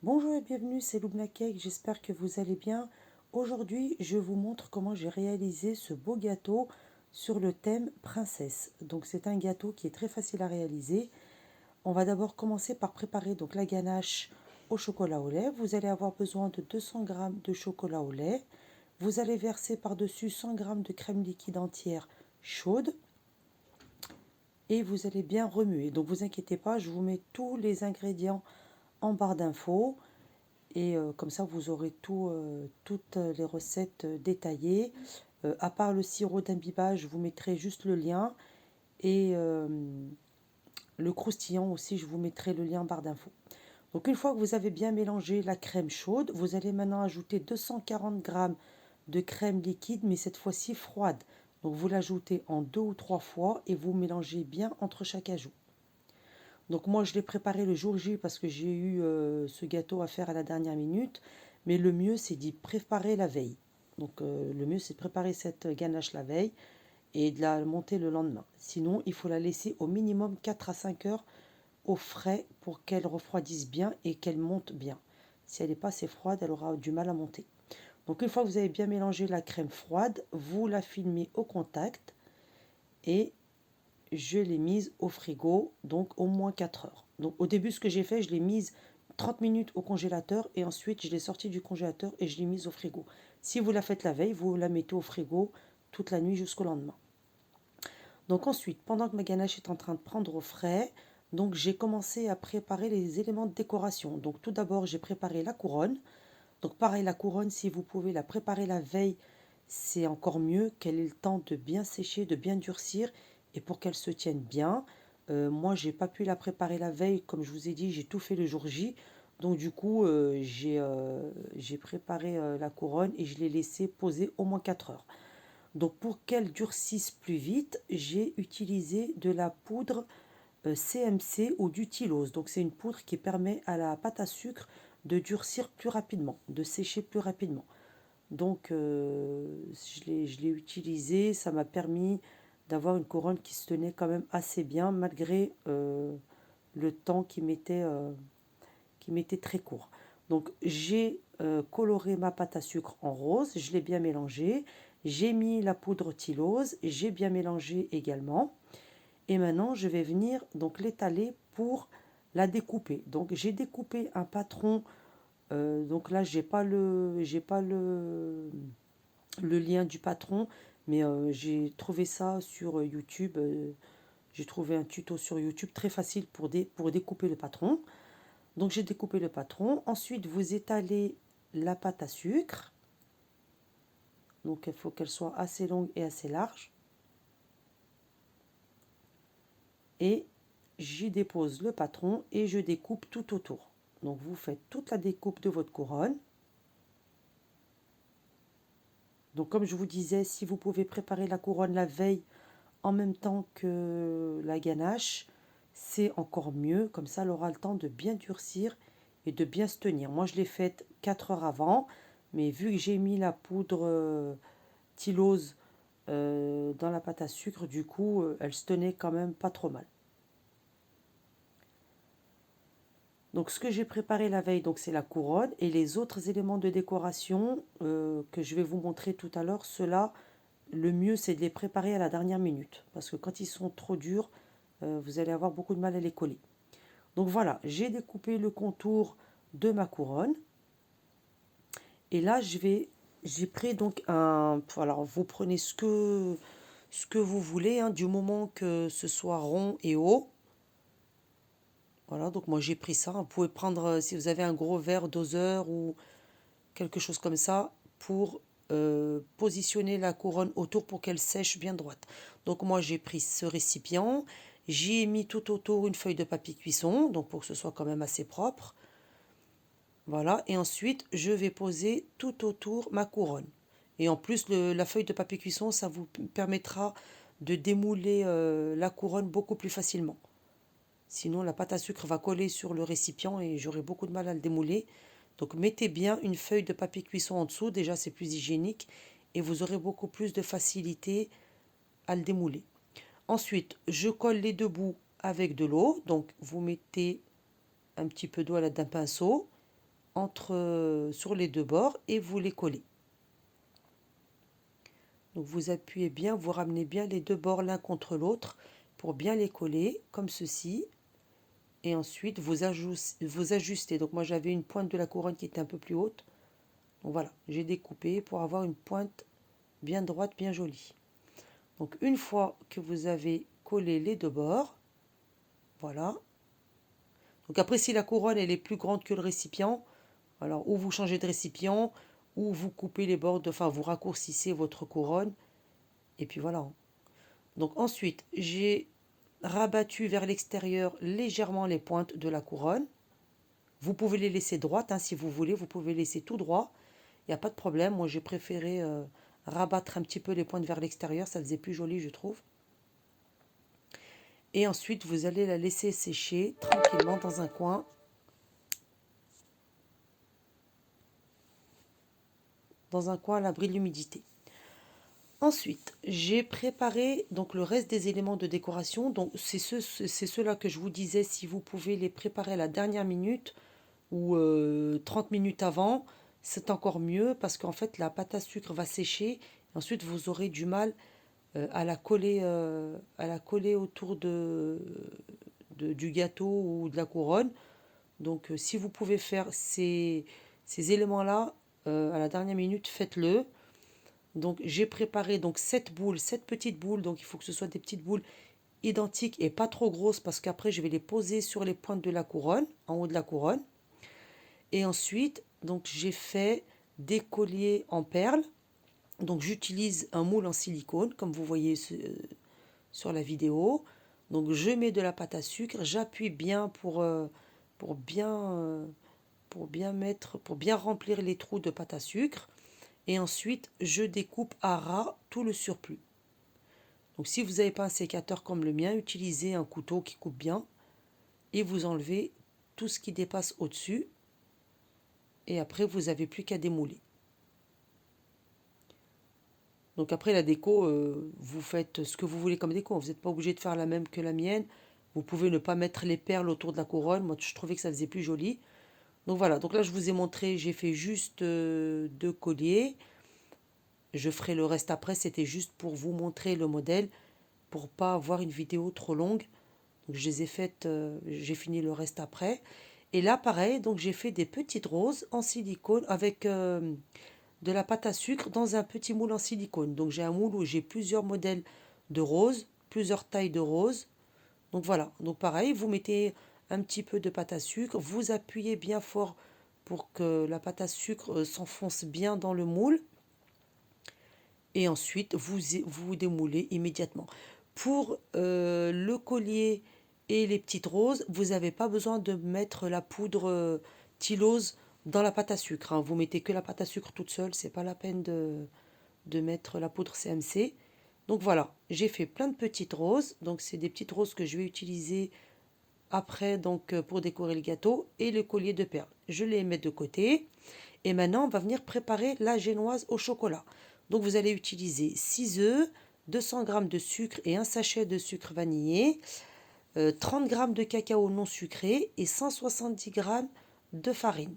Bonjour et bienvenue, c'est Loubna Cake, j'espère que vous allez bien. Aujourd'hui, je vous montre comment j'ai réalisé ce beau gâteau sur le thème princesse. Donc c'est un gâteau qui est très facile à réaliser. On va d'abord commencer par préparer donc la ganache au chocolat au lait. Vous allez avoir besoin de 200 g de chocolat au lait. Vous allez verser par-dessus 100 g de crème liquide entière chaude et vous allez bien remuer. Donc vous inquiétez pas, je vous mets tous les ingrédients en barre d'infos. Et comme ça, vous aurez toutes les recettes détaillées. À part le sirop d'imbibage, je vous mettrai juste le lien. Et le croustillant aussi, je vous mettrai le lien en barre d'infos. Donc une fois que vous avez bien mélangé la crème chaude, vous allez maintenant ajouter 240 g de crème liquide, mais cette fois-ci froide. Donc vous l'ajoutez en 2 ou 3 fois et vous mélangez bien entre chaque ajout. Donc moi, je l'ai préparé le jour J parce que j'ai eu ce gâteau à faire à la dernière minute. Mais le mieux, c'est d'y préparer la veille. Donc le mieux, c'est de préparer cette ganache la veille et de la monter le lendemain. Sinon, il faut la laisser au minimum 4 à 5 heures au frais pour qu'elle refroidisse bien et qu'elle monte bien. Si elle n'est pas assez froide, elle aura du mal à monter. Donc une fois que vous avez bien mélangé la crème froide, vous la filmez au contact et je l'ai mise au frigo, donc au moins 4 heures. Donc au début, ce que j'ai fait, je l'ai mise 30 minutes au congélateur et ensuite je l'ai sortie du congélateur et je l'ai mise au frigo. Si vous la faites la veille, vous la mettez au frigo toute la nuit jusqu'au lendemain. Donc ensuite, pendant que ma ganache est en train de prendre au frais, donc j'ai commencé à préparer les éléments de décoration. Donc tout d'abord, j'ai préparé la couronne. Donc pareil, la couronne, si vous pouvez la préparer la veille, c'est encore mieux qu'elle ait le temps de bien sécher, de bien durcir et pour qu'elle se tienne bien. Moi, j'ai pas pu la préparer la veille, comme je vous ai dit, j'ai tout fait le jour J. Donc du coup, j'ai préparé la couronne et je l'ai laissée poser au moins 4 heures. Donc pour qu'elle durcisse plus vite, j'ai utilisé de la poudre CMC ou du Tylose. Donc c'est une poudre qui permet à la pâte à sucre de durcir plus rapidement, de sécher plus rapidement. Donc je l'ai utilisé, ça m'a permis d'avoir une couronne qui se tenait quand même assez bien malgré le temps qui m'était très court. Donc j'ai coloré ma pâte à sucre en rose, je l'ai bien mélangée, j'ai mis la poudre Tylose, j'ai bien mélangé également. Et maintenant, je vais venir donc l'étaler pour la découper. Donc, j'ai découpé un patron. Donc là, j'ai pas le lien du patron, mais j'ai trouvé ça sur YouTube. J'ai trouvé un tuto sur YouTube très facile pour découper le patron. Donc, j'ai découpé le patron. Ensuite, vous étalez la pâte à sucre. Donc, il faut qu'elle soit assez longue et assez large. Et j'y dépose le patron et je découpe tout autour. Donc vous faites toute la découpe de votre couronne. Donc comme je vous disais, si vous pouvez préparer la couronne la veille en même temps que la ganache, c'est encore mieux. Comme ça, elle aura le temps de bien durcir et de bien se tenir. Moi, je l'ai faite 4 heures avant, mais vu que j'ai mis la poudre Tylose dans la pâte à sucre, du coup, elle se tenait quand même pas trop mal. Donc ce que j'ai préparé la veille, donc c'est la couronne et les autres éléments de décoration que je vais vous montrer tout à l'heure. Ceux-là, le mieux c'est de les préparer à la dernière minute parce que quand ils sont trop durs, vous allez avoir beaucoup de mal à les coller. Donc voilà, j'ai découpé le contour de ma couronne et là j'ai pris donc alors vous prenez ce que vous voulez, hein, du moment que ce soit rond et haut. Voilà, donc moi j'ai pris ça. Vous pouvez prendre, si vous avez un gros verre doseur ou quelque chose comme ça, pour positionner la couronne autour pour qu'elle sèche bien droite. Donc moi j'ai pris ce récipient, j'y ai mis tout autour une feuille de papier cuisson, donc pour que ce soit quand même assez propre. Voilà, et ensuite je vais poser tout autour ma couronne. Et en plus, la feuille de papier cuisson, ça vous permettra de démouler la couronne beaucoup plus facilement. Sinon, la pâte à sucre va coller sur le récipient et j'aurai beaucoup de mal à le démouler. Donc, mettez bien une feuille de papier cuisson en dessous. Déjà, c'est plus hygiénique et vous aurez beaucoup plus de facilité à le démouler. Ensuite, je colle les deux bouts avec de l'eau. Donc, vous mettez un petit peu d'eau à l'aide d'un pinceau sur les deux bords et vous les collez. Donc vous appuyez bien, vous ramenez bien les deux bords l'un contre l'autre pour bien les coller comme ceci. Et ensuite vous ajustez. Donc moi j'avais une pointe de la couronne qui était un peu plus haute. Donc voilà, j'ai découpé pour avoir une pointe bien droite, bien jolie. Donc une fois que vous avez collé les deux bords, voilà. Donc après si la couronne elle est plus grande que le récipient, alors ou vous changez de récipient, ou vous coupez les bords, enfin vous raccourcissez votre couronne, et puis voilà. Donc ensuite j'ai rabattu vers l'extérieur légèrement les pointes de la couronne. Vous pouvez les laisser droites si vous voulez, vous pouvez laisser tout droit, il n'y a pas de problème. Moi j'ai préféré rabattre un petit peu les pointes vers l'extérieur, ça faisait plus joli je trouve. Et ensuite vous allez la laisser sécher tranquillement dans un coin. Dans un coin à l'abri de l'humidité. Ensuite, j'ai préparé donc le reste des éléments de décoration. Donc c'est ceux-là que je vous disais, si vous pouvez les préparer à la dernière minute ou 30 minutes avant, c'est encore mieux parce qu'en fait la pâte à sucre va sécher. Et ensuite vous aurez du mal à la coller autour du gâteau ou de la couronne. Donc si vous pouvez faire ces éléments-là à la dernière minute, faites-le. Donc j'ai préparé donc 7 petites boules, donc il faut que ce soit des petites boules identiques et pas trop grosses parce qu'après je vais les poser sur les pointes de la couronne, en haut de la couronne. Et ensuite, donc j'ai fait des colliers en perles. Donc j'utilise un moule en silicone comme vous voyez sur la vidéo. Donc je mets de la pâte à sucre, j'appuie bien pour bien remplir les trous de pâte à sucre. Et ensuite, je découpe à ras tout le surplus. Donc si vous n'avez pas un sécateur comme le mien, utilisez un couteau qui coupe bien et vous enlevez tout ce qui dépasse au-dessus. Et après, vous n'avez plus qu'à démouler. Donc après la déco, vous faites ce que vous voulez comme déco. Vous n'êtes pas obligé de faire la même que la mienne. Vous pouvez ne pas mettre les perles autour de la couronne. Moi, je trouvais que ça faisait plus joli. Donc voilà, donc là je vous ai montré, j'ai fait juste 2 colliers. Je ferai le reste après, c'était juste pour vous montrer le modèle, pour pas avoir une vidéo trop longue. Donc je les ai faites, j'ai fini le reste après. Et là pareil, donc j'ai fait des petites roses en silicone avec de la pâte à sucre dans un petit moule en silicone. Donc j'ai un moule où j'ai plusieurs modèles de roses, plusieurs tailles de roses. Donc voilà, donc pareil, vous mettez un petit peu de pâte à sucre, vous appuyez bien fort pour que la pâte à sucre s'enfonce bien dans le moule. Et ensuite, vous démoulez immédiatement. Pour le collier et les petites roses, vous n'avez pas besoin de mettre la poudre tylose dans la pâte à sucre. Vous mettez que la pâte à sucre toute seule, c'est pas la peine de mettre la poudre CMC. Donc voilà, j'ai fait plein de petites roses. Donc c'est des petites roses que je vais utiliser après donc pour décorer le gâteau et le collier de perles. Je les mets de côté. Et maintenant, on va venir préparer la génoise au chocolat. Donc vous allez utiliser 6 œufs, 200 g de sucre et un sachet de sucre vanillé, 30 g de cacao non sucré et 170 g de farine.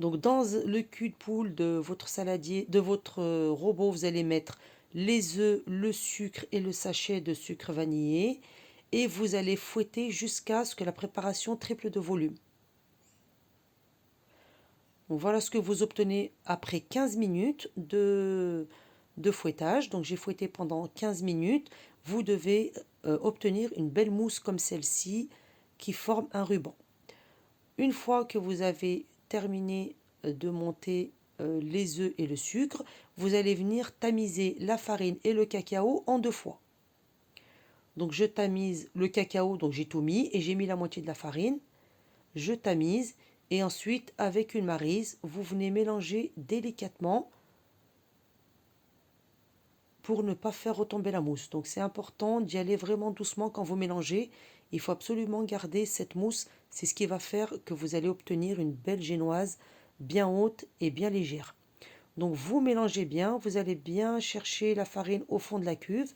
Donc dans le cul de poule de votre saladier, de votre robot, vous allez mettre les œufs, le sucre et le sachet de sucre vanillé et vous allez fouetter jusqu'à ce que la préparation triple de volume. Donc voilà ce que vous obtenez après 15 minutes de fouettage. Donc j'ai fouetté pendant 15 minutes. Vous devez obtenir une belle mousse comme celle-ci qui forme un ruban. Une fois que vous avez terminé de monter les œufs et le sucre, vous allez venir tamiser la farine et le cacao en 2 fois. Donc je tamise le cacao, donc j'ai tout mis et j'ai mis la moitié de la farine. Je tamise. Et ensuite, avec une maryse, vous venez mélanger délicatement pour ne pas faire retomber la mousse. Donc c'est important d'y aller vraiment doucement quand vous mélangez. Il faut absolument garder cette mousse. C'est ce qui va faire que vous allez obtenir une belle génoise bien haute et bien légère. Donc vous mélangez bien. Vous allez bien chercher la farine au fond de la cuve.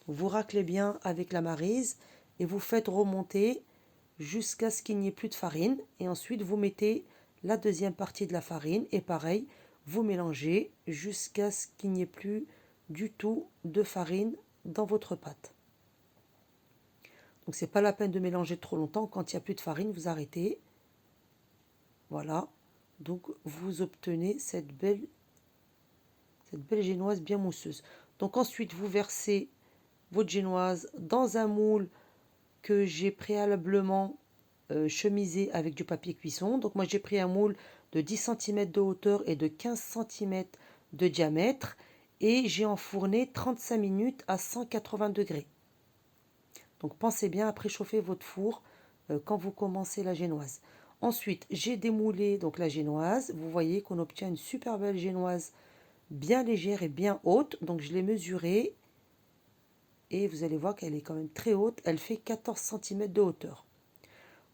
Vous raclez bien avec la maryse et vous faites remonter jusqu'à ce qu'il n'y ait plus de farine. Et ensuite, vous mettez la deuxième partie de la farine et pareil, vous mélangez jusqu'à ce qu'il n'y ait plus du tout de farine dans votre pâte. Donc c'est pas la peine de mélanger trop longtemps. Quand il n'y a plus de farine, vous arrêtez. Voilà. Donc vous obtenez cette belle génoise bien mousseuse. Donc ensuite, vous versez votre génoise dans un moule que j'ai préalablement chemisé avec du papier cuisson. Donc moi j'ai pris un moule de 10 cm de hauteur et de 15 cm de diamètre et j'ai enfourné 35 minutes à 180 degrés. Donc pensez bien à préchauffer votre four quand vous commencez la génoise. Ensuite, j'ai démoulé donc la génoise. Vous voyez qu'on obtient une super belle génoise bien légère et bien haute. Donc je l'ai mesurée et vous allez voir qu'elle est quand même très haute. Elle fait 14 cm de hauteur.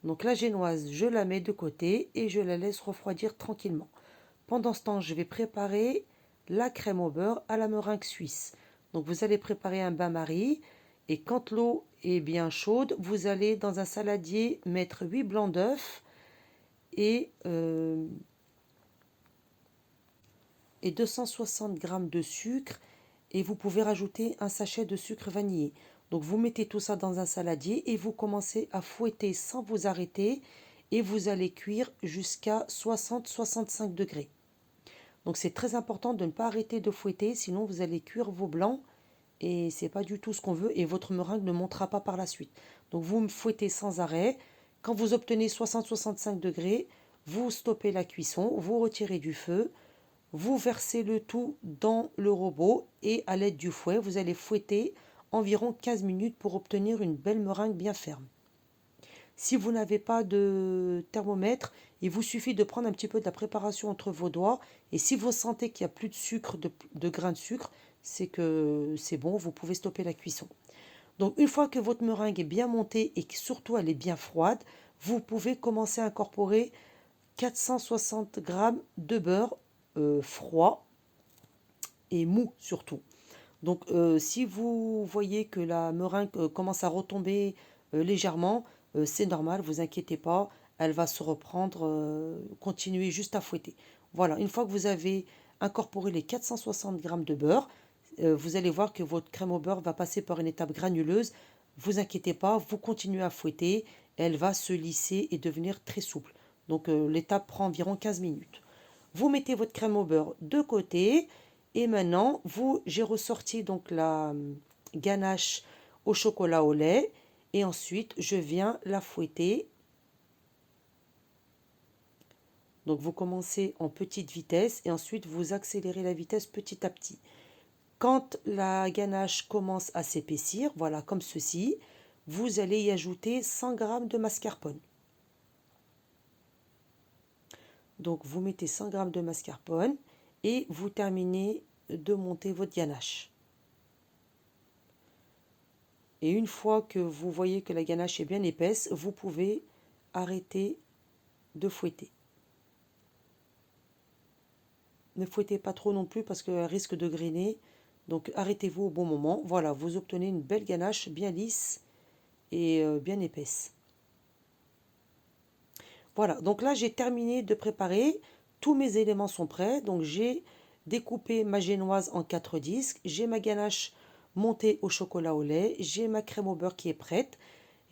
Donc la génoise, je la mets de côté et je la laisse refroidir tranquillement. Pendant ce temps, je vais préparer la crème au beurre à la meringue suisse. Donc vous allez préparer un bain-marie et quand l'eau est bien chaude, vous allez dans un saladier mettre 8 blancs d'œufs et 260 g de sucre et vous pouvez rajouter un sachet de sucre vanillé. Donc vous mettez tout ça dans un saladier et vous commencez à fouetter sans vous arrêter et vous allez cuire jusqu'à 60-65 degrés. Donc c'est très important de ne pas arrêter de fouetter, sinon vous allez cuire vos blancs et c'est pas du tout ce qu'on veut et votre meringue ne montera pas par la suite. Donc vous me fouettez sans arrêt. Quand vous obtenez 60-65 degrés, vous stoppez la cuisson, vous retirez du feu, vous versez le tout dans le robot et à l'aide du fouet, vous allez fouetter environ 15 minutes pour obtenir une belle meringue bien ferme. Si vous n'avez pas de thermomètre, il vous suffit de prendre un petit peu de la préparation entre vos doigts et si vous sentez qu'il n'y a plus de sucre, de grains de sucre, c'est que c'est bon, vous pouvez stopper la cuisson. Donc une fois que votre meringue est bien montée et que surtout elle est bien froide, vous pouvez commencer à incorporer 460 g de beurre froid et mou surtout. Donc si vous voyez que la meringue commence à retomber légèrement, c'est normal, vous inquiétez pas, elle va se reprendre, continuez juste à fouetter. Voilà, une fois que vous avez incorporé les 460 g de beurre, vous allez voir que votre crème au beurre va passer par une étape granuleuse. Vous inquiétez pas, vous continuez à fouetter, elle va se lisser et devenir très souple. Donc l'étape prend environ 15 minutes. Vous mettez votre crème au beurre de côté et maintenant j'ai ressorti donc la ganache au chocolat au lait et ensuite je viens la fouetter. Donc vous commencez en petite vitesse et ensuite vous accélérez la vitesse petit à petit. Quand la ganache commence à s'épaissir, voilà comme ceci, vous allez y ajouter 100 g de mascarpone. Donc vous mettez 100 g de mascarpone et vous terminez de monter votre ganache. Et une fois que vous voyez que la ganache est bien épaisse, vous pouvez arrêter de fouetter. Ne fouettez pas trop non plus parce qu'elle risque de grainer. Donc arrêtez-vous au bon moment. Voilà, vous obtenez une belle ganache bien lisse et bien épaisse. Voilà, donc là j'ai terminé de préparer. Tous mes éléments sont prêts. Donc j'ai découpé ma génoise en 4 disques. J'ai ma ganache montée au chocolat au lait. J'ai ma crème au beurre qui est prête.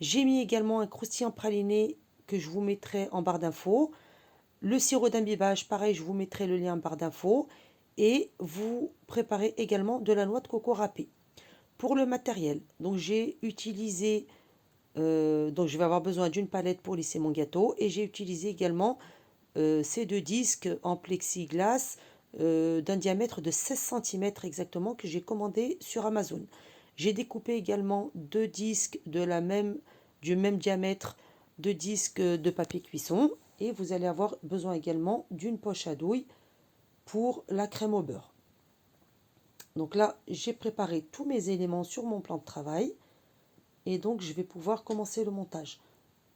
J'ai mis également un croustillant praliné que je vous mettrai en barre d'infos. Le sirop d'imbibage, pareil, je vous mettrai le lien en barre d'infos. Et vous préparez également de la noix de coco râpée. Pour le matériel, donc j'ai utilisé, donc je vais avoir besoin d'une palette pour lisser mon gâteau. Et j'ai utilisé également ces 2 disques en plexiglas d'un diamètre de 16 cm exactement que j'ai commandé sur Amazon. J'ai découpé également 2 disques du même diamètre de disques de papier cuisson et vous allez avoir besoin également d'une poche à douille pour la crème au beurre. Donc là, j'ai préparé tous mes éléments sur mon plan de travail et donc je vais pouvoir commencer le montage.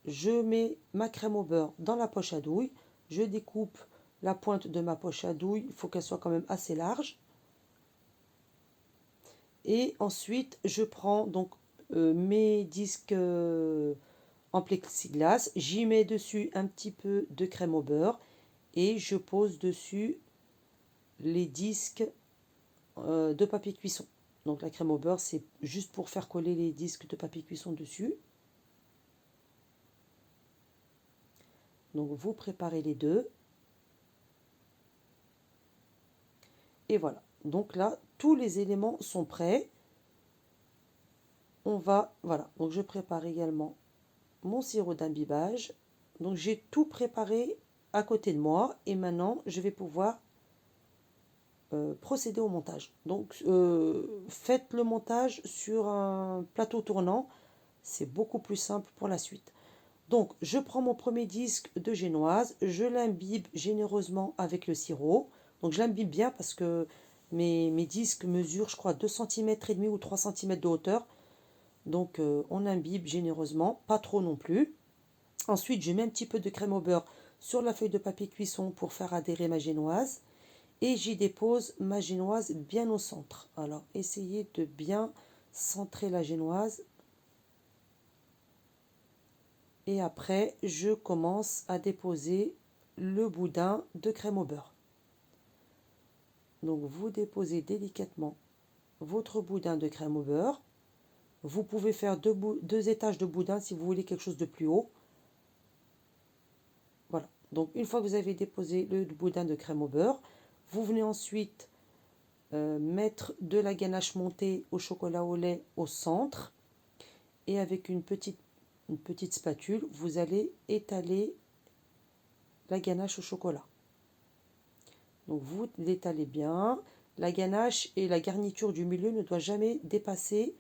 Je mets ma crème au beurre dans la poche à douille, je découpe la pointe de ma poche à douille, il faut qu'elle soit quand même assez large. Et ensuite, je prends donc mes disques en plexiglas. J'y mets dessus un petit peu de crème au beurre et je pose dessus les disques de papier cuisson. Donc la crème au beurre, c'est juste pour faire coller les disques de papier cuisson dessus. Donc vous préparez les deux. Et voilà. Donc là, tous les éléments sont prêts. Voilà. Donc je prépare également mon sirop d'imbibage. Donc j'ai tout préparé à côté de moi. Et maintenant, je vais pouvoir procéder au montage. Donc faites le montage sur un plateau tournant. C'est beaucoup plus simple pour la suite. Donc je prends mon premier disque de génoise. Je l'imbibe généreusement avec le sirop. Donc je l'imbibe bien parce que mes disques mesurent, je crois, 2,5 cm ou 3 cm de hauteur. Donc on imbibe généreusement, pas trop non plus. Ensuite, je mets un petit peu de crème au beurre sur la feuille de papier cuisson pour faire adhérer ma génoise. Et j'y dépose ma génoise bien au centre. Alors, essayez de bien centrer la génoise. Et après, je commence à déposer le boudin de crème au beurre. Donc, vous déposez délicatement votre boudin de crème au beurre. Vous pouvez faire deux étages de boudin si vous voulez quelque chose de plus haut. Voilà. Donc, une fois que vous avez déposé le boudin de crème au beurre, vous venez ensuite mettre de la ganache montée au chocolat au lait au centre. Et avec une petite spatule, vous allez étaler la ganache au chocolat. Donc vous l'étalez bien. La ganache et la garniture du milieu ne doivent jamais dépasser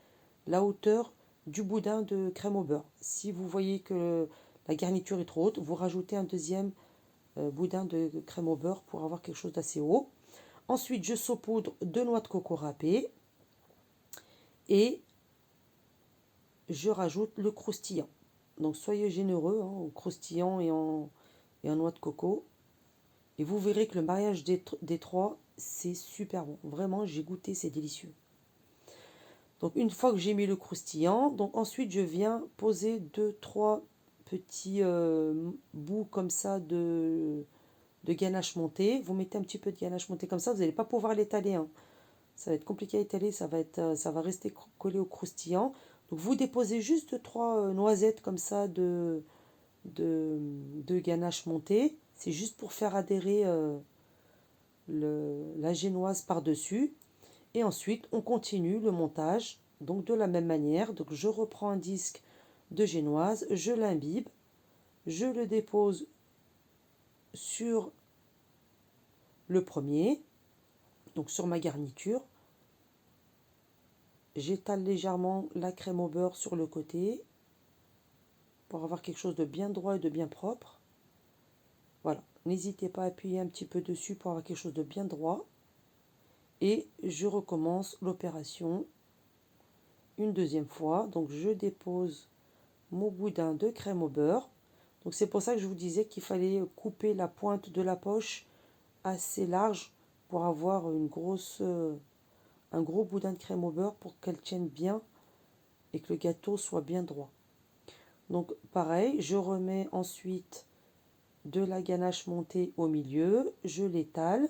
la hauteur du boudin de crème au beurre. Si vous voyez que la garniture est trop haute, vous rajoutez un deuxième boudin de crème au beurre pour avoir quelque chose d'assez haut. Ensuite, je saupoudre 2 noix de coco râpées et je rajoute le croustillant. Donc soyez généreux au croustillant et en noix de coco. Et vous verrez que le mariage des trois, c'est super bon. Vraiment, j'ai goûté, c'est délicieux. Donc une fois que j'ai mis le croustillant, donc ensuite je viens poser 2-3 petits bouts comme ça de ganache montée. Vous mettez un petit peu de ganache montée comme ça, vous n'allez pas pouvoir l'étaler. Ça va être compliqué à étaler, ça va rester collé au croustillant. Donc vous déposez juste 3 noisettes comme ça de ganache montée. C'est juste pour faire adhérer la génoise par-dessus. Et ensuite, on continue le montage. Donc de la même manière, donc je reprends un disque de génoise, je l'imbibe, je le dépose sur le premier, donc sur ma garniture. J'étale légèrement la crème au beurre sur le côté pour avoir quelque chose de bien droit et de bien propre. Voilà, n'hésitez pas à appuyer un petit peu dessus pour avoir quelque chose de bien droit. Et je recommence l'opération une deuxième fois. Donc je dépose mon boudin de crème au beurre. Donc c'est pour ça que je vous disais qu'il fallait couper la pointe de la poche assez large pour avoir un gros boudin de crème au beurre pour qu'elle tienne bien et que le gâteau soit bien droit. Donc pareil, je remets ensuite de la ganache montée au milieu, je l'étale,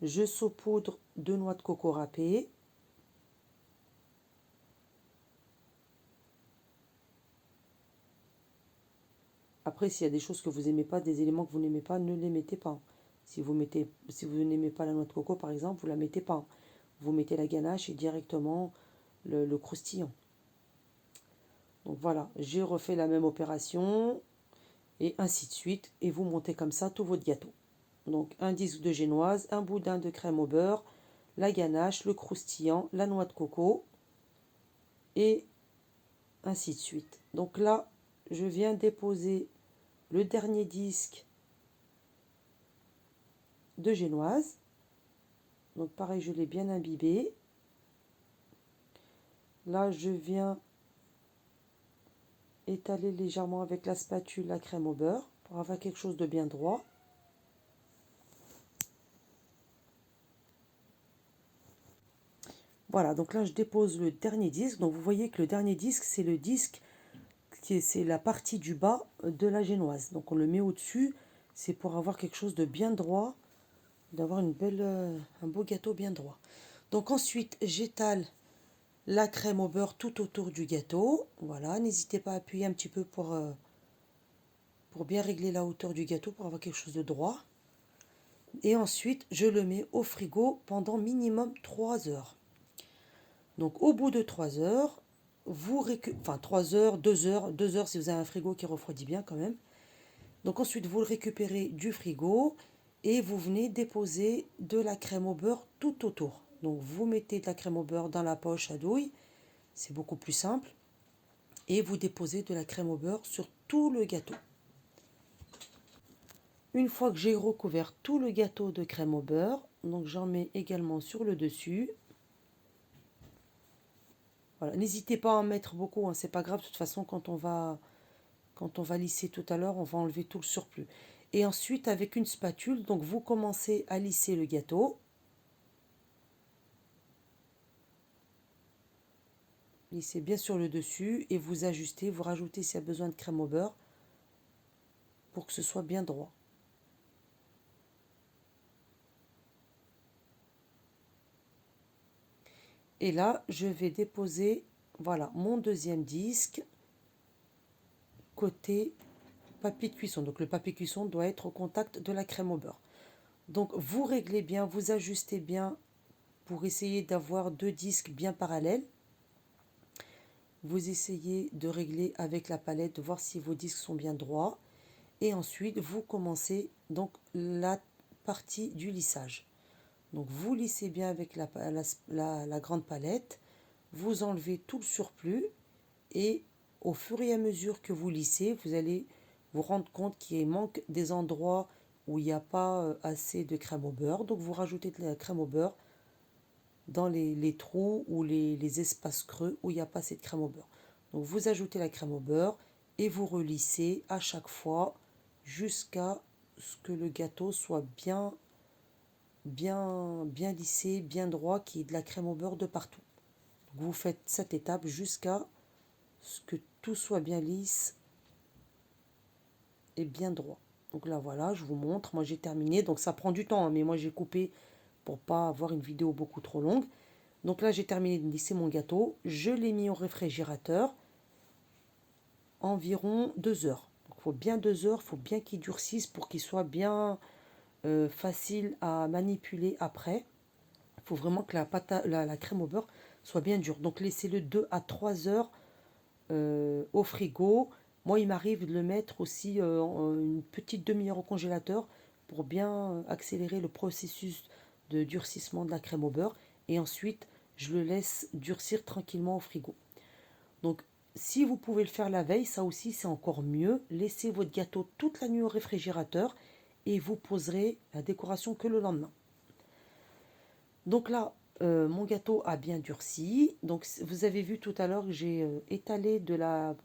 je saupoudre 2 noix de coco râpées, après s'il y a des choses que vous n'aimez pas, des éléments que vous n'aimez pas, ne les mettez pas. Si vous n'aimez pas la noix de coco par exemple, vous la mettez pas. Vous mettez la ganache et directement le croustillant. Donc voilà, j'ai refait la même opération et ainsi de suite. Et vous montez comme ça tout votre gâteau. Donc un disque de génoise, un boudin de crème au beurre, la ganache, le croustillant, la noix de coco et ainsi de suite. Donc là, je viens déposer le dernier disque de génoise. Donc pareil, je l'ai bien imbibé. Là, je viens étaler légèrement avec la spatule la crème au beurre pour avoir quelque chose de bien droit. Voilà, donc là je dépose le dernier disque. Donc vous voyez que le dernier disque, c'est le disque c'est la partie du bas de la génoise. Donc on le met au-dessus, c'est pour avoir quelque chose de bien droit, d'avoir un beau gâteau bien droit. Donc ensuite, j'étale la crème au beurre tout autour du gâteau. Voilà, n'hésitez pas à appuyer un petit peu pour bien régler la hauteur du gâteau, pour avoir quelque chose de droit. Et ensuite, je le mets au frigo pendant minimum 3 heures. Donc au bout de 3 heures, enfin 3 heures, 2 heures, 2 heures si vous avez un frigo qui refroidit bien quand même. Donc ensuite, vous le récupérez du frigo et vous venez déposer de la crème au beurre tout autour. Donc vous mettez de la crème au beurre dans la poche à douille, c'est beaucoup plus simple. Et vous déposez de la crème au beurre sur tout le gâteau. Une fois que j'ai recouvert tout le gâteau de crème au beurre, donc j'en mets également sur le dessus. Voilà, n'hésitez pas à en mettre beaucoup, hein, c'est pas grave, de toute façon quand on va lisser tout à l'heure, on va enlever tout le surplus. Et ensuite avec une spatule, donc vous commencez à lisser le gâteau. Lissez bien sur le dessus et vous ajustez, vous rajoutez s'il y a besoin de crème au beurre pour que ce soit bien droit. Et là, je vais déposer, voilà, mon deuxième disque côté papier de cuisson. Donc le papier de cuisson doit être au contact de la crème au beurre. Donc vous réglez bien, vous ajustez bien pour essayer d'avoir 2 disques bien parallèles. Vous essayez de régler avec la palette, de voir si vos disques sont bien droits. Et ensuite, vous commencez donc la partie du lissage. Donc vous lissez bien avec la grande palette, vous enlevez tout le surplus et au fur et à mesure que vous lissez, vous allez vous rendre compte qu'il manque des endroits où il n'y a pas assez de crème au beurre. Donc vous rajoutez de la crème au beurre dans les trous ou les espaces creux où il n'y a pas assez de crème au beurre. Donc vous ajoutez la crème au beurre et vous relissez à chaque fois jusqu'à ce que le gâteau soit bien lissé, bien droit, qu'il y ait de la crème au beurre de partout. Donc vous faites cette étape jusqu'à ce que tout soit bien lisse et bien droit. Donc là voilà, je vous montre, moi j'ai terminé, donc ça prend du temps, hein, mais moi j'ai coupé pour pas avoir une vidéo beaucoup trop longue. Donc là j'ai terminé de lisser mon gâteau, je l'ai mis au réfrigérateur environ 2 heures. Donc il faut bien 2 heures, il faut bien qu'il durcisse pour qu'il soit bien facile à manipuler après. Il faut vraiment que la crème au beurre soit bien dure. Donc laissez-le 2 à 3 heures au frigo. Moi, il m'arrive de le mettre aussi une petite demi-heure au congélateur pour bien accélérer le processus de durcissement de la crème au beurre. Et ensuite, je le laisse durcir tranquillement au frigo. Donc, si vous pouvez le faire la veille, ça aussi, c'est encore mieux. Laissez votre gâteau toute la nuit au réfrigérateur et vous poserez la décoration que le lendemain. Donc là, mon gâteau a bien durci. Donc vous avez vu tout à l'heure que j'ai étalé de la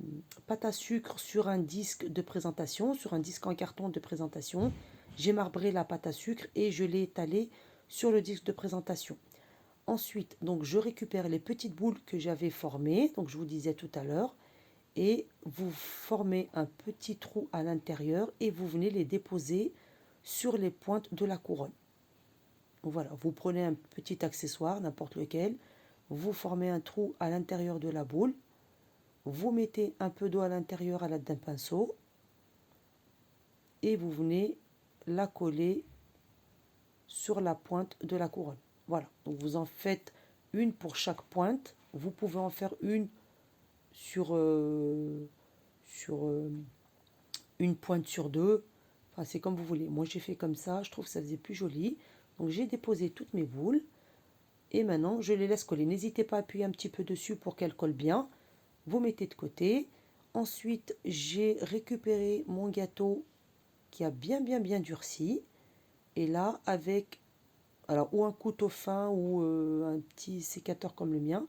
pâte à sucre sur un disque de présentation, sur un disque en carton de présentation. J'ai marbré la pâte à sucre et je l'ai étalée sur le disque de présentation. Ensuite, donc je récupère les petites boules que j'avais formées, donc je vous disais tout à l'heure, et vous formez un petit trou à l'intérieur et vous venez les déposer sur les pointes de la couronne. Voilà, vous prenez un petit accessoire, n'importe lequel, vous formez un trou à l'intérieur de la boule, vous mettez un peu d'eau à l'intérieur à l'aide d'un pinceau et vous venez la coller sur la pointe de la couronne. Voilà, donc vous en faites une pour chaque pointe. Vous pouvez en faire une sur une pointe sur deux. Enfin, c'est comme vous voulez. Moi, j'ai fait comme ça. Je trouve que ça faisait plus joli. Donc, j'ai déposé toutes mes boules. Et maintenant, je les laisse coller. N'hésitez pas à appuyer un petit peu dessus pour qu'elles collent bien. Vous mettez de côté. Ensuite, j'ai récupéré mon gâteau qui a bien durci. Et là, avec alors ou un couteau fin ou un petit sécateur comme le mien,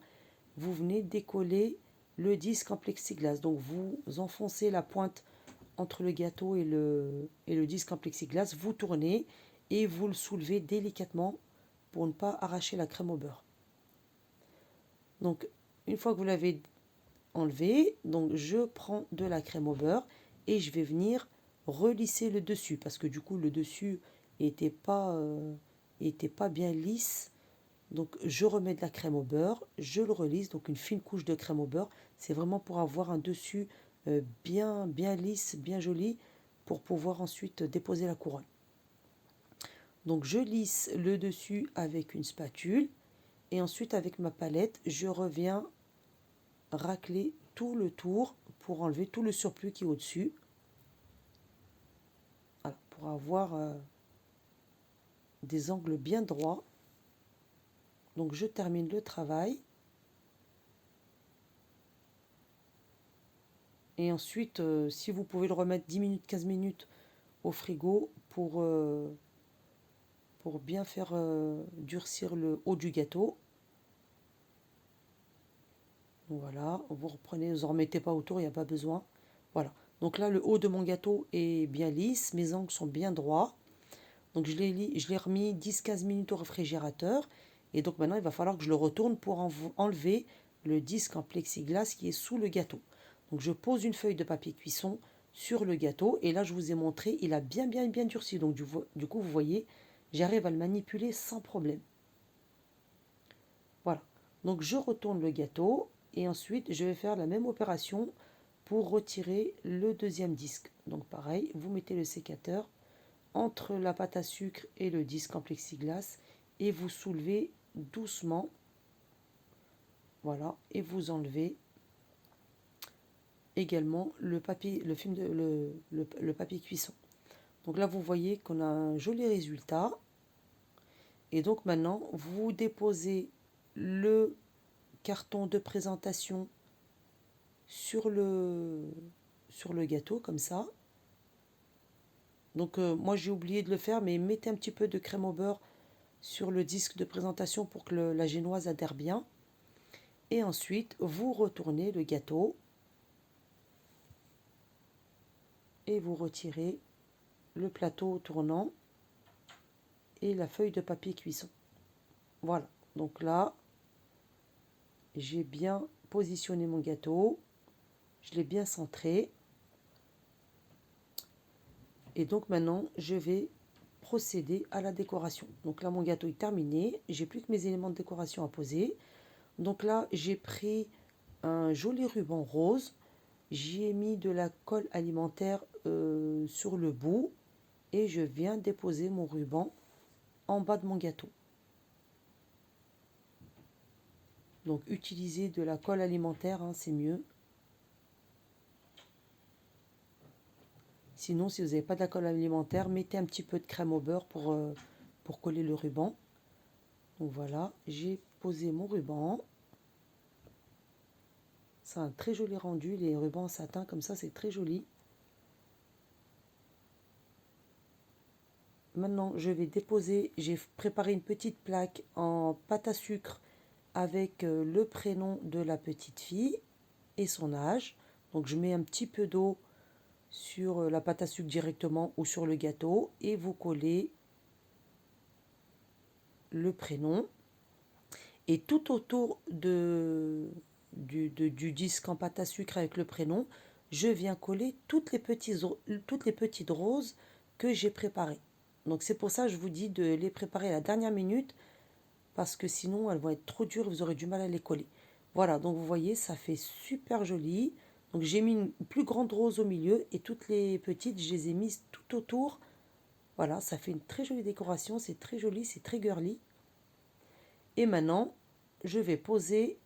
vous venez décoller le disque en plexiglas. Donc vous enfoncez la pointe entre le gâteau et le disque en plexiglas, vous tournez et vous le soulevez délicatement pour ne pas arracher la crème au beurre. Donc une fois que vous l'avez enlevé. Donc je prends de la crème au beurre et je vais venir relisser le dessus parce que du coup le dessus était pas bien lisse. Donc je remets de la crème au beurre, je le relisse, donc une fine couche de crème au beurre. C'est vraiment pour avoir un dessus bien lisse, bien joli, pour pouvoir ensuite déposer la couronne. Donc je lisse le dessus avec une spatule et ensuite avec ma palette, je reviens racler tout le tour pour enlever tout le surplus qui est au-dessus. Voilà, pour avoir des angles bien droits. Donc je termine le travail. Et ensuite, si vous pouvez le remettre 10 minutes, 15 minutes au frigo pour bien faire durcir le haut du gâteau. Donc voilà, vous reprenez, vous n'en remettez pas autour, il n'y a pas besoin. Voilà, donc là le haut de mon gâteau est bien lisse, mes angles sont bien droits. Donc je l'ai remis 10-15 minutes au réfrigérateur. Et donc maintenant il va falloir que je le retourne pour enlever le disque en plexiglas qui est sous le gâteau. Donc je pose une feuille de papier cuisson sur le gâteau et là je vous ai montré, il a bien durci. Donc du coup vous voyez, j'arrive à le manipuler sans problème. Voilà. Donc je retourne le gâteau et ensuite je vais faire la même opération pour retirer le deuxième disque. Donc pareil, vous mettez le sécateur entre la pâte à sucre et le disque en plexiglas et vous soulevez doucement. Voilà, et vous enlevez également le papier, le papier cuisson. Donc là, vous voyez qu'on a un joli résultat. Et donc maintenant, vous déposez le carton de présentation sur le gâteau, comme ça. Donc moi, j'ai oublié de le faire, mais mettez un petit peu de crème au beurre sur le disque de présentation pour que la génoise adhère bien. Et ensuite, vous retournez le gâteau et vous retirez le plateau tournant et la feuille de papier cuisson. Voilà, donc là, j'ai bien positionné mon gâteau, je l'ai bien centré. Et donc maintenant, je vais procéder à la décoration. Donc là, mon gâteau est terminé, j'ai plus que mes éléments de décoration à poser. Donc là, j'ai pris un joli ruban rose, j'y ai mis de la colle alimentaire sur le bout et je viens déposer mon ruban en bas de mon gâteau. Donc utilisez de la colle alimentaire, hein, c'est mieux. Sinon, si vous n'avez pas de la colle alimentaire, mettez un petit peu de crème au beurre pour coller le ruban. Donc voilà, j'ai posé mon ruban. C'est un très joli rendu, les rubans en satin comme ça, c'est très joli. Maintenant, je vais déposer, j'ai préparé une petite plaque en pâte à sucre avec le prénom de la petite fille et son âge. Donc je mets un petit peu d'eau sur la pâte à sucre directement ou sur le gâteau et vous collez le prénom. Et tout autour du disque en pâte à sucre avec le prénom, je viens coller toutes les petites roses que j'ai préparées. Donc c'est pour ça que je vous dis de les préparer à la dernière minute parce que sinon elles vont être trop dures et vous aurez du mal à les coller. Voilà, donc vous voyez, ça fait super joli. Donc j'ai mis une plus grande rose au milieu et toutes les petites, je les ai mises tout autour. Voilà, ça fait une très jolie décoration, c'est très joli, c'est très girly. Et maintenant, je vais poser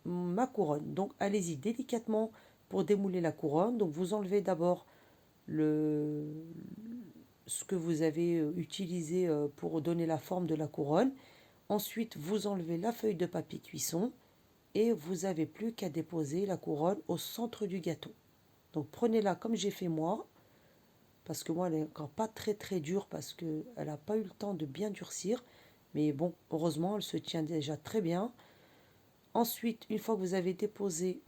ma couronne. Donc allez-y délicatement pour démouler la couronne. Donc vous enlevez d'abord ce que vous avez utilisé pour donner la forme de la couronne. Ensuite, vous enlevez la feuille de papier cuisson et vous n'avez plus qu'à déposer la couronne au centre du gâteau. Donc prenez-la comme j'ai fait moi, parce que moi elle est encore pas très dure parce qu'elle n'a pas eu le temps de bien durcir. Mais bon, heureusement, elle se tient déjà très bien. Ensuite, une fois que vous avez déposé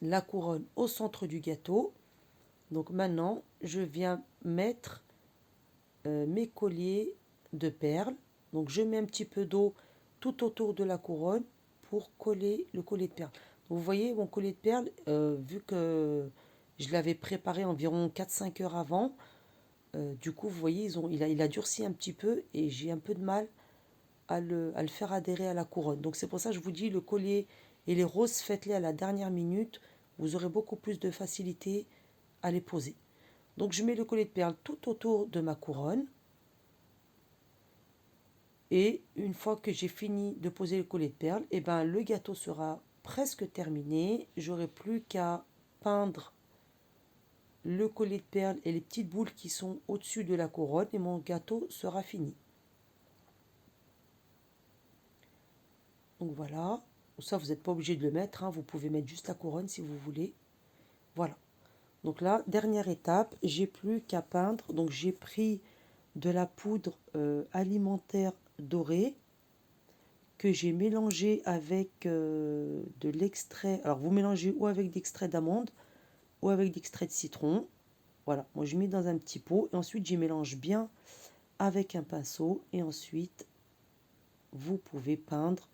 la couronne au centre du gâteau, donc maintenant, je viens mettre mes colliers de perles. Donc je mets un petit peu d'eau tout autour de la couronne pour coller le collier de perles. Vous voyez mon collier de perles, vu que je l'avais préparé environ 4-5 heures avant, du coup, vous voyez, il a durci un petit peu et j'ai un peu de mal à le faire adhérer à la couronne. Donc c'est pour ça que je vous dis, le collier et les roses, faites-les à la dernière minute. Vous aurez beaucoup plus de facilité à les poser. Donc je mets le collier de perles tout autour de ma couronne. Et une fois que j'ai fini de poser le collier de perles, et ben, le gâteau sera presque terminé. J'aurai plus qu'à peindre le collier de perles et les petites boules qui sont au-dessus de la couronne et mon gâteau sera fini. Donc voilà, ça vous n'êtes pas obligé de le mettre, hein. Vous pouvez mettre juste la couronne si vous voulez. Voilà. Donc là, dernière étape, j'ai plus qu'à peindre. Donc j'ai pris de la poudre alimentaire dorée que j'ai mélangé avec de l'extrait. Alors vous mélangez ou avec d'extrait d'amande ou avec d'extrait de citron. Voilà, moi je mets dans un petit pot et ensuite j'y mélange bien avec un pinceau et ensuite vous pouvez peindre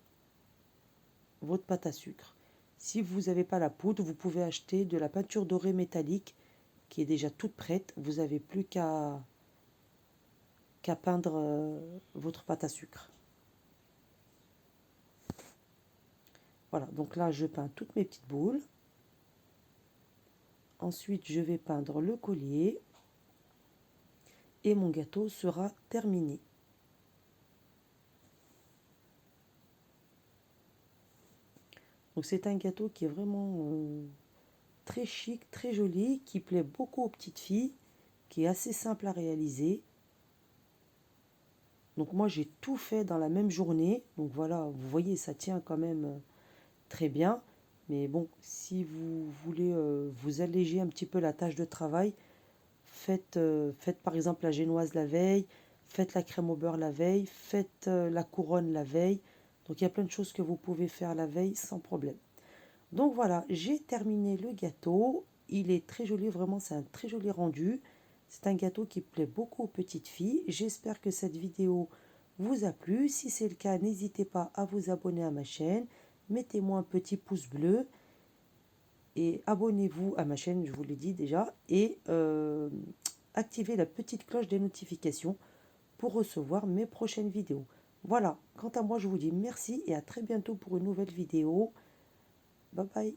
votre pâte à sucre. Si vous n'avez pas la poudre, vous pouvez acheter de la peinture dorée métallique qui est déjà toute prête. Vous n'avez plus qu'à peindre votre pâte à sucre. Voilà, donc là je peins toutes mes petites boules. Ensuite je vais peindre le collier et mon gâteau sera terminé. Donc c'est un gâteau qui est vraiment très chic, très joli, qui plaît beaucoup aux petites filles, qui est assez simple à réaliser. Donc moi j'ai tout fait dans la même journée. Donc voilà, vous voyez, ça tient quand même très bien. Mais bon, si vous voulez vous alléger un petit peu la tâche de travail, faites par exemple la génoise la veille, faites la crème au beurre la veille, faites la couronne la veille. Donc il y a plein de choses que vous pouvez faire la veille sans problème. Donc voilà, j'ai terminé le gâteau. Il est très joli, vraiment c'est un très joli rendu. C'est un gâteau qui plaît beaucoup aux petites filles. J'espère que cette vidéo vous a plu. Si c'est le cas, n'hésitez pas à vous abonner à ma chaîne. Mettez-moi un petit pouce bleu et abonnez-vous à ma chaîne, je vous l'ai dit déjà. Et activez la petite cloche des notifications pour recevoir mes prochaines vidéos. Voilà, quant à moi, je vous dis merci et à très bientôt pour une nouvelle vidéo. Bye bye.